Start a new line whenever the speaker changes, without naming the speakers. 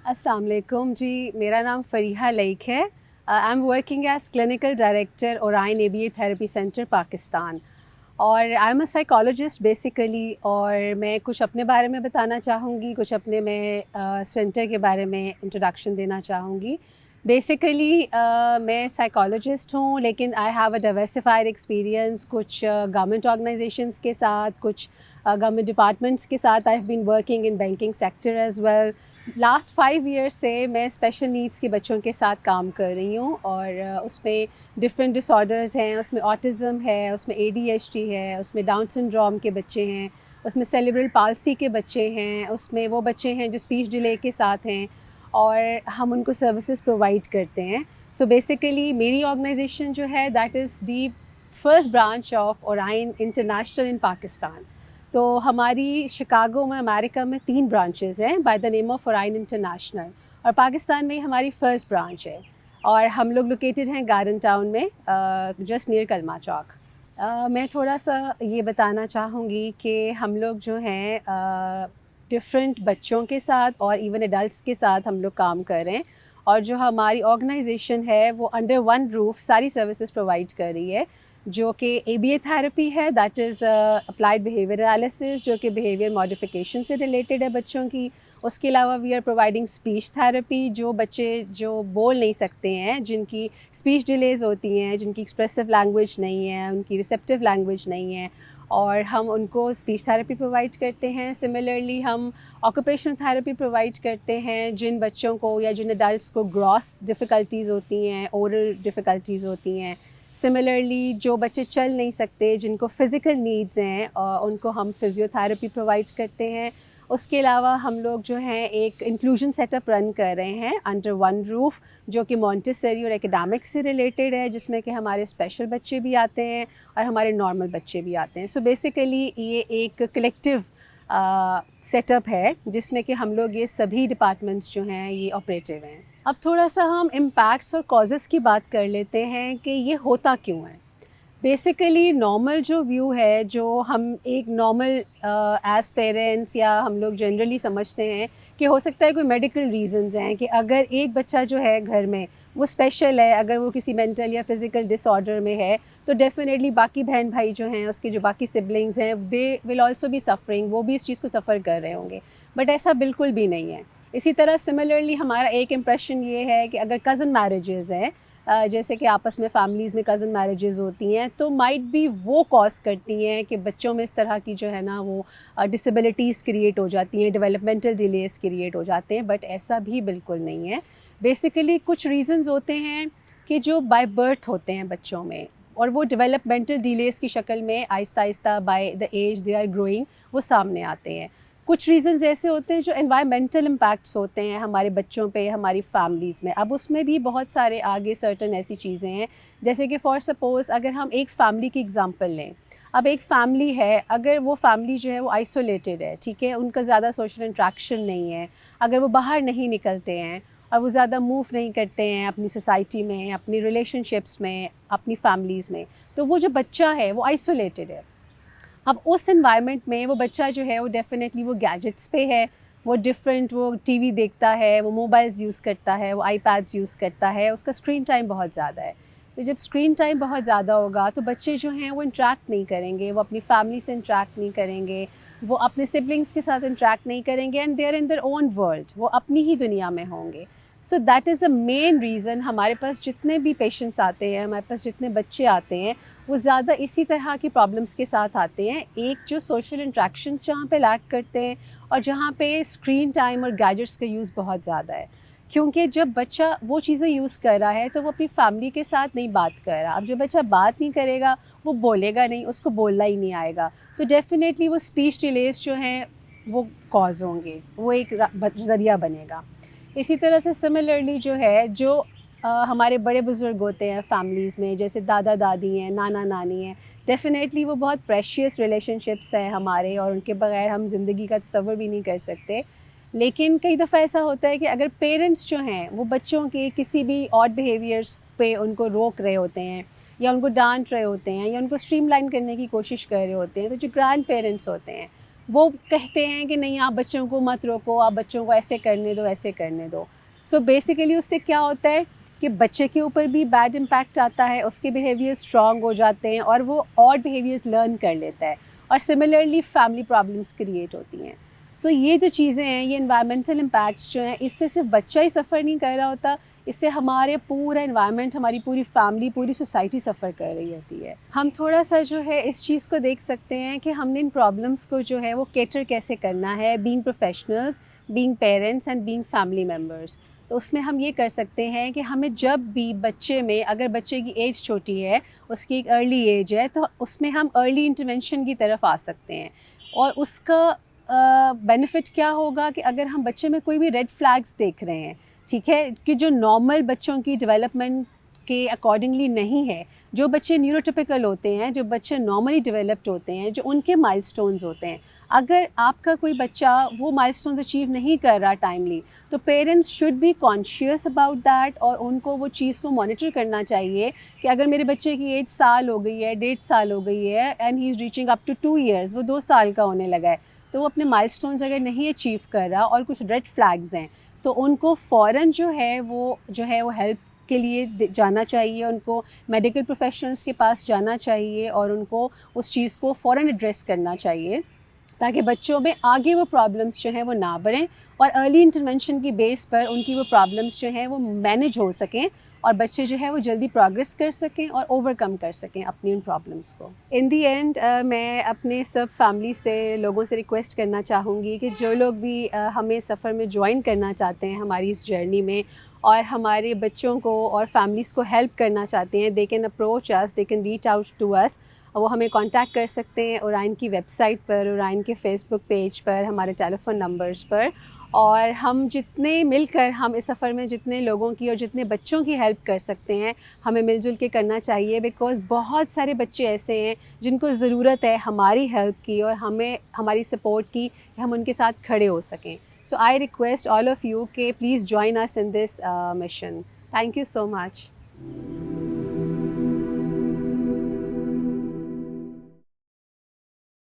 अस्सलाम वालेकुम जी, मेरा नाम फ़रीहा लईक है। I am working as clinical director Orion ABA therapy centre Pakistan, और I am a psychologist basically. और मैं कुछ अपने बारे में बताना चाहूँगी, कुछ अपने मैं सेंटर के बारे में इंट्रोडक्शन देना चाहूँगी। बेसिकली मैं साइकोलॉजिस्ट हूँ, लेकिन I have a diversified experience कुछ गवर्नमेंट ऑर्गेनाइजेशंस के साथ, कुछ गवर्नमेंट डिपार्टमेंट्स के साथ। I have been working in banking sector as well. Last 5 years से मैं स्पेशल नीड्स के बच्चों के साथ काम कर रही हूँ, और उसमें डिफरेंट डिसऑर्डर्स हैं, उसमें ऑटिज़म है, उसमें ADHD है, उसमें डाउन सिंड्रोम के बच्चे हैं, उसमें सेरेब्रल पाल्सी के बच्चे हैं, उसमें वो बच्चे हैं जो स्पीच डिले के साथ हैं, और हम उनको सर्विसेज प्रोवाइड करते हैं। सो बेसिकली मेरी ऑर्गेनाइजेशन जो है that is the first branch of Orion international in Pakistan. तो हमारी शिकागो में, अमेरिका में 3 ब्रांचेस हैं by the name of Orion international, और पाकिस्तान में हमारी फ़र्स्ट ब्रांच है, और हम लोग लोकेटेड हैं गार्डन टाउन में, जस्ट नियर कलमा चौक। मैं थोड़ा सा ये बताना चाहूँगी कि हम लोग जो हैं डिफरेंट बच्चों के साथ और इवन एडल्ट्स के साथ हम लोग काम कर रहे हैं, और जो हमारी ऑर्गेनाइजेशन है वो अंडर वन रूफ सारी सर्विसेज प्रोवाइड कर रही है, जो कि ABA थेरेपी है, that is applied behaviour analysis, जो कि बिहेवियर मॉडिफिकेशन से रिलेटेड है बच्चों की। उसके अलावा we are providing speech therapy, जो बच्चे जो बोल नहीं सकते हैं, जिनकी स्पीच डिलेज़ होती हैं, जिनकी एक्सप्रेसिव लैंग्वेज नहीं है, उनकी रिसेप्टिव लैंग्वेज नहीं है, और हम उनको स्पीच थेरेपी प्रोवाइड करते हैं। सिमिलरली हम ऑक्यूपेशनल थेरेपी प्रोवाइड करते हैं जिन बच्चों को या जिन एडल्ट्स को ग्रॉस डिफ़िकल्टीज़ होती हैं, ओरल डिफ़िकल्टीज़ होती हैं। सिमिलरली जो बच्चे चल नहीं सकते, जिनको फ़िज़िकल नीड्स हैं, उनको हम फ़िज़ियोथेरेपी प्रोवाइड करते हैं। उसके अलावा हम लोग जो हैं एक इंक्लूजन सेटअप रन कर रहे हैं अंडर वन रूफ़, जो कि मॉन्टेसरी और एकेडमिक्स से रिलेटेड है, जिसमें कि हमारे स्पेशल बच्चे भी आते हैं और हमारे नॉर्मल बच्चे भी आते हैं। सो बेसिकली ये एक कलेक्टिव सेटअप है जिसमें कि हम लोग ये सभी डिपार्टमेंट्स जो हैं ये ऑपरेटिव हैं। अब थोड़ा सा हम इम्पैक्ट्स और कॉजेज़ की बात कर लेते हैं कि ये होता क्यों है। बेसिकली नॉर्मल जो व्यू है, जो हम एक नॉर्मल एज़ पेरेंट्स या हम लोग जनरली समझते हैं कि हो सकता है कोई मेडिकल रीज़न्स हैं, कि अगर एक बच्चा जो है घर में वो स्पेशल है, अगर वो किसी मेंटल या फिज़िकल डिसऑर्डर में है, तो डेफ़िनेटली बाकी बहन भाई जो हैं, उसके जो बाकी सिबलिंग्स हैं, they will also be suffering, वो भी इस चीज़ को सफ़र कर रहे होंगे। बट ऐसा बिल्कुल भी नहीं है। इसी तरह सिमिलरली हमारा एक इम्प्रेशन ये है कि अगर कज़न मैरिजेज़ हैं, जैसे कि आपस में फ़ैमिलीज़ में कज़न मैरिजेज़ होती हैं, तो माइट बी वो कॉज़ करती हैं कि बच्चों में इस तरह की जो है ना वो डिसेबिलिटीज़ क्रिएट हो जाती हैं, डेवलपमेंटल डिलेज़ क्रिएट हो जाते हैं। बट ऐसा भी बिल्कुल नहीं है। बेसिकली कुछ रीज़न्स होते हैं कि जो बाय बर्थ होते हैं बच्चों में, और वो डेवलपमेंटल डिलेज़ की शक्ल में आहिस्ता आहिस्ता by the age they are growing वो सामने आते हैं। कुछ रीज़न्स ऐसे होते हैं जो एनवायरमेंटल इम्पैक्ट्स होते हैं हमारे बच्चों पे, हमारी फैमिलीज़ में। अब उसमें भी बहुत सारे आगे सर्टन ऐसी चीज़ें हैं, जैसे कि फॉर सपोज़ अगर हम एक फ़ैमिली की एग्ज़ाम्पल लें। अब एक फ़ैमिली है, अगर वो फ़ैमिली जो है वो आइसोलेटेड है, ठीक है, उनका ज़्यादा सोशल इंटरेक्शन नहीं है, अगर वो बाहर नहीं निकलते हैं और वो ज़्यादा मूव नहीं करते हैं अपनी सोसाइटी में, अपनी रिलेशनशिप्स में, अपनी फैमिलीज़ में, तो वो जो बच्चा है वो आइसोलेटेड है। अब उस एनवायरनमेंट में वो बच्चा जो है वो डेफ़िनेटली वो गैजेट्स पे है, वो वो टीवी देखता है, वो मोबाइल्स यूज़ करता है, वो आईपैड्स यूज़ करता है, उसका स्क्रीन टाइम बहुत ज़्यादा है। तो जब स्क्रीन टाइम बहुत ज़्यादा होगा तो बच्चे जो हैं वो इंटरैक्ट नहीं करेंगे, वो अपनी फैमिली से इंटरैक्ट नहीं करेंगे, वो अपने सिबलिंग्स के साथ इंटरैक्ट नहीं करेंगे, and they are in their own world, वो अपनी ही दुनिया में होंगे। So that is the main reason हमारे पास जितने भी पेशेंट्स आते हैं, हमारे पास जितने बच्चे आते हैं, वो ज़्यादा इसी तरह की प्रॉब्लम्स के साथ आते हैं। एक जो सोशल इंटरेक्शंस जहाँ पे लैक करते हैं, और जहाँ पे स्क्रीन टाइम और गैजेट्स का यूज़ बहुत ज़्यादा है। क्योंकि जब बच्चा वो चीज़ें यूज़ कर रहा है तो वो अपनी फैमिली के साथ नहीं बात कर रहा। अब जो बच्चा बात नहीं करेगा वो बोलेगा नहीं, उसको बोलना ही नहीं आएगा, तो डेफ़िनेटली वो स्पीच डिलेज़ जो हैं वो कॉज़ होंगे, वो एक ज़रिया बनेगा। इसी तरह से सिमिलरली जो है, जो हमारे बड़े बुज़ुर्ग होते हैं फैमिलीज़ में, जैसे दादा दादी हैं, नाना नानी हैं, डेफ़िनेटली वो बहुत प्रेशियस रिलेशनशिप्स हैं हमारे, और उनके बगैर हम ज़िंदगी का तसव्वुर भी नहीं कर सकते। लेकिन कई दफ़ा ऐसा होता है कि अगर पेरेंट्स जो हैं वो बच्चों के किसी भी ऑड बिहेवियर्स पे उनको रोक रहे होते हैं, یا ان کو ڈانٹ رہے ہوتے ہیں یا ان کو اسٹریم لائن کرنے کی کوشش کر رہے ہوتے ہیں، تو جو گرینڈ پیرنٹس ہوتے ہیں وہ کہتے ہیں کہ نہیں آپ بچوں کو مت روکو، آپ بچوں کو ایسے کرنے دو ایسے کرنے دو. سو بیسیکلی اس سے کیا ہوتا ہے کہ بچے کے اوپر بھی بیڈ امپیکٹ آتا ہے، اس کے بیہیویئر اسٹرانگ ہو جاتے ہیں اور وہ اور بیہیویئرز لرن کر لیتا ہے، اور سملرلی فیملی پرابلمس کریٹ ہوتی ہیں. سو یہ جو چیزیں ہیں، یہ انوائرمنٹل امپیکٹس جو ہیں، اس سے صرف بچہ ہی سفر نہیں کر رہا ہوتا، اس سے ہمارے پورا انوائرمنٹ، ہماری پوری فیملی، پوری سوسائٹی سفر کر رہی ہوتی ہے. ہم تھوڑا سا جو ہے اس چیز کو دیکھ سکتے ہیں کہ ہم نے ان پرابلمس کو جو ہے وہ کیٹر کیسے کرنا ہے، being professionals, being parents and being family members. تو اس میں ہم یہ کر سکتے ہیں کہ ہمیں جب بھی بچے میں، اگر بچے کی ایج چھوٹی ہے، اس کی ایک ارلی ایج ہے، تو اس میں ہم ارلی انٹرونشن کی طرف آ سکتے ہیں. اور اس کا بینیفٹ کیا ہوگا کہ اگر ہم بچے میں کوئی بھی ریڈ فلیگز دیکھ رہے ہیں، ٹھیک ہے، کہ جو نارمل بچوں کی ڈیولپمنٹ کے اکارڈنگلی نہیں ہے، جو بچے نیوروٹیپیکل ہوتے ہیں، جو بچے نارملی ڈیولپڈ ہوتے ہیں، جو ان کے مائل سٹونز ہوتے ہیں، اگر آپ کا کوئی بچہ وہ مائل سٹونز اچیو نہیں کر رہا ٹائملی، تو parents should be conscious about that, اور ان کو وہ چیز کو مانیٹر کرنا چاہیے کہ اگر میرے بچے کی ایج سال ہو گئی ہے، 1.5 سال ہو گئی ہے، and he is reaching up to 2 years, وہ 2 سال کا ہونے لگا ہے، تو وہ اپنے مائل سٹونز اگر نہیں اچیو کر رہا اور کچھ ریڈ فلیگز ہیں، تو ان کو فوراً جو ہے وہ ہیلپ کے لیے جانا چاہیے، ان کو میڈیکل پروفیشنلز کے پاس جانا چاہیے، اور ان کو اس چیز کو فوراً ایڈریس کرنا چاہیے، تاکہ بچوں میں آگے وہ پرابلمس جو ہیں وہ نہ بڑھیں، اور ارلی انٹرونشن کی بیس پر ان کی وہ پرابلمس جو ہیں وہ مینیج ہو سکیں، اور بچے جو ہے وہ جلدی پروگریس کر سکیں اور اوور کم کر سکیں اپنی ان پرابلمس کو. ان دی اینڈ میں اپنے سب فیملی سے، لوگوں سے ریکویسٹ کرنا چاہوں گی کہ جو لوگ بھی ہمیں سفر میں جوائن کرنا چاہتے ہیں ہماری اس جرنی میں، اور ہمارے بچوں کو اور فیملیز کو ہیلپ کرنا چاہتے ہیں، they can approach us, they can reach out to us. وہ ہمیں کانٹیکٹ کر سکتے ہیں اورائن کی ویب سائٹ پر، اورائن کے فیس بک پیج پر، ہمارے ٹیلی فون نمبرز پر. اور ہم جتنے مل کر ہم اس سفر میں جتنے لوگوں کی اور جتنے بچوں کی ہیلپ کر سکتے ہیں، ہمیں مل جل کے کرنا چاہیے، بیکاز بہت سارے بچے ایسے ہیں جن کو ضرورت ہے ہماری ہیلپ کی اور ہمیں ہماری سپورٹ کی، کہ ہم ان کے ساتھ کھڑے ہو سکیں. So I request all of you کہ please join us in this mission. Thank you so much.